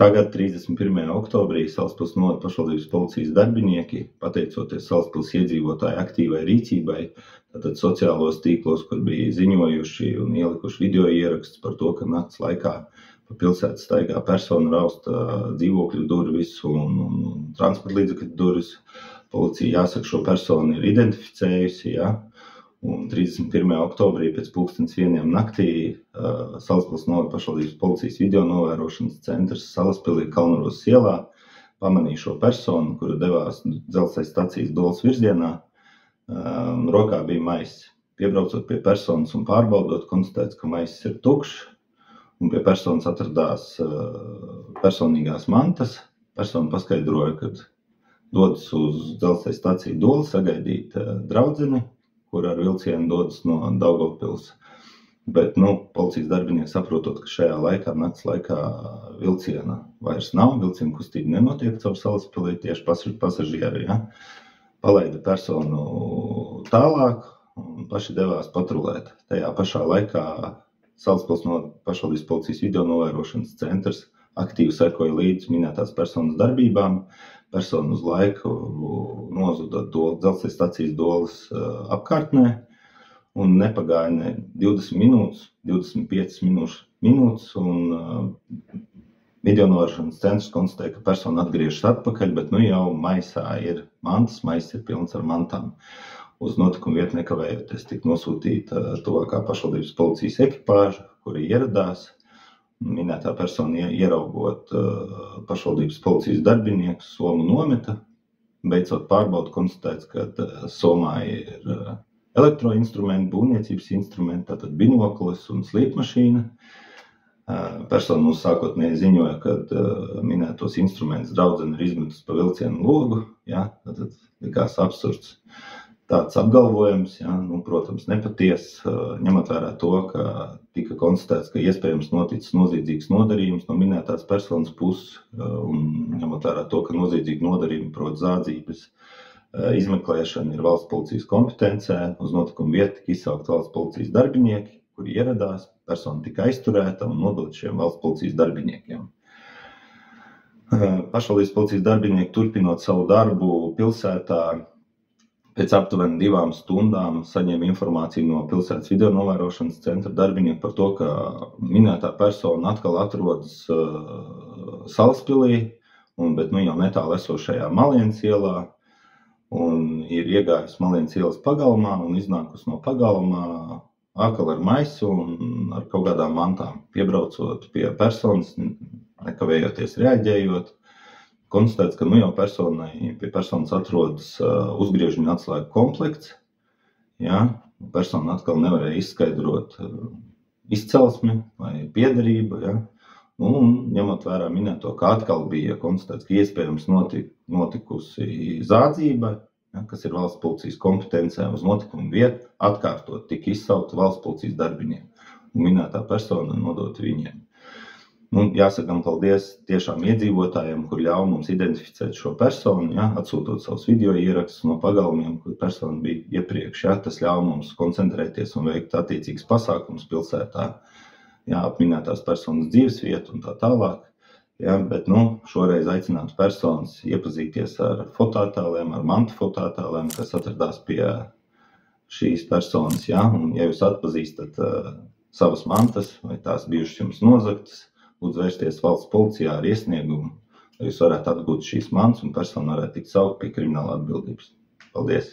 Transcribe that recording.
Šā gada 31. oktobrī Salaspils novada pašvaldības policijas darbinieki, pateicoties Salaspils iedzīvotāju aktīvai rīcībai, tātad sociālos tīklos, kur bija ziņojuši un ielikuši video ierakstus par to, ka nakts laikā pa pilsētu staigā persona rausta dzīvokļu durvis un transporta līdzekļu durvis. Policija, jāsaka, šo personu ir identificējusi, ja? Un 31. oktobrī pēc 1:00 naktī Salaspils novada pašvaldības policijas video novērošanas centrs Salaspilī Kalnarosas ielā pamanīja šo personu, kura devās dzelzceļa stacijas Dolas virzienā. Rokā bija maiss. Piebraucot pie personas un pārbaudot, konstatēts, ka maiss ir tukšs, un pie personas atradās personīgās mantas. Persona paskaidroja, ka dodas uz dzelzceļa staciju Dolu sagaidīt draudzeni, kur ar vilcienu dodas no Daugavpils. Bet, policijas darbinieki saprotot, ka šajā laikā, nakts laikā vilciena vairs nav, vilciena kustība nenotiek caur Salaspilī, tieši pasažieri, ja? Palaida personu tālāk un paši devās patrulēt. Tajā pašā laikā Salaspils novada pašvaldības policijas video novērošanas centrs aktīvi sekoja līdz minētās personas darbībām. Persona uz laiku nozuda dzelzceļa stacijas Dolas apkārtnē un nepagāja ne 20 minūtes, 25 minūtes, un video novērošanas centrs konstatēja, ka persona atgriežas atpakaļ, bet jau maisā ir mantas, maiss ir pilns ar mantām. Uz notikumu vietu nekavējoties tika nosūtīta tuvākā pašvaldības policijas ekipāža, kuri ieradās. Minētā persona ieraugot pašvaldības policijas darbiniekus, somu nometa. Beidzot pārbaudu konstatēts, ka somā ir elektroinstrumenti, būvniecības instrumenti, tātad binoklis un slīpmašīna. Persona mums sākotnēji ziņoja, ka minētos instrumentus draudzene ir izmetusi pa vilcienu logu. Ja, tātad likās absurds tāds apgalvojums, ja, protams, nepaties, ņemot vērā to, ka tika konstatēts, ka iespējams noticis noziedzīgs nodarījums no minētās personas puses, un ņemot vērā to, ka noziedzīgi nodarījumi, proti zādzības izmeklēšana ir valsts policijas kompetencē, uz notikumu vietu tika izsaukt valsts policijas darbinieki, kuri ieradās, persona tika aizturēta un nodota šiem valsts policijas darbiniekiem. Pašvaldības policijas darbinieki turpinot savu darbu pilsētā, pēc aptuveni 2 stundām saņēma informāciju no pilsētas video novērošanas centra darbinieku par to, ka minētā persona atkal atrodas Salaspilī, bet jau netālu esošajā Malienas ielā, un ir iegājusi Malienas ielas pagalmā un iznākusi no pagalmā atkal ar maisu un ar kaut kādām mantām. Piebraucot pie personas, nekavējoties reaģējot, konstatēts, ka jau pie personas atrodas uzgriežņu atslēgu komplekts. Ja? Persona atkal nevarēja izskaidrot izcelsmi vai piederību. Ja? Un ņemot vērā minēto, ka atkal bija konstatēts, ka iespējams notikusi zādzība, ja, kas ir valsts policijas kompetencē, uz notikumu vietu atkārtot tika izsaukti valsts policijas darbinieki. Un minētā persona nodota viņiem. Jāsaka paldies tiešām iedzīvotājiem, kur ļauj mums identificēt šo personu, ja, atsūtot savus video ierakstus no pagalmiem, kur persona bija iepriekš. Ja, tas ļauj mums koncentrēties un veikt attiecīgas pasākumus pilsētā, ja, apminētās personas dzīvesvietu un tā tālāk. Ja, bet šoreiz aicinātu personas iepazīties ar fotoattēliem, ar mantu fotoattēliem, kas atradās pie šīs personas. Ja, un ja jūs atpazīstat savas mantas vai tās bijušas jums nozagtas, lūdzu vērsties valsts policijā ar iesniegumu, lai jūs varētu atgūt šīs mantas un persona varētu tikt saukt pie krimināla atbildības. Paldies!